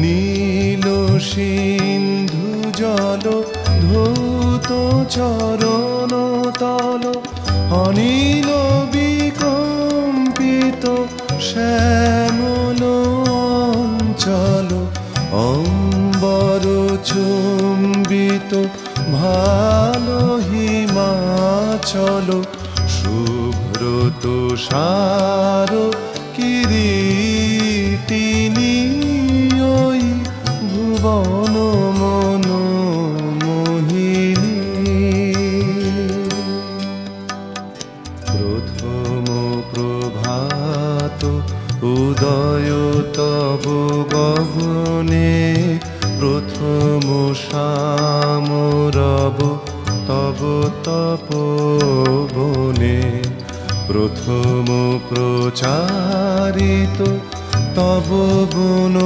নীল সিন্ধু জল ধৌত চরণ তল অনিল বিকম্পিত শ্যামল অঞ্চল অম্বর চুম্বিত ভালো হিমাচল শুভ্র তুষার কিরীটিনী ওই ভুবন মন মোহিনী। প্রথম প্রভাত উদয় তব গগনে প্রথম সামরব তব তপবনে প্রথম প্রচারিত তব গুণ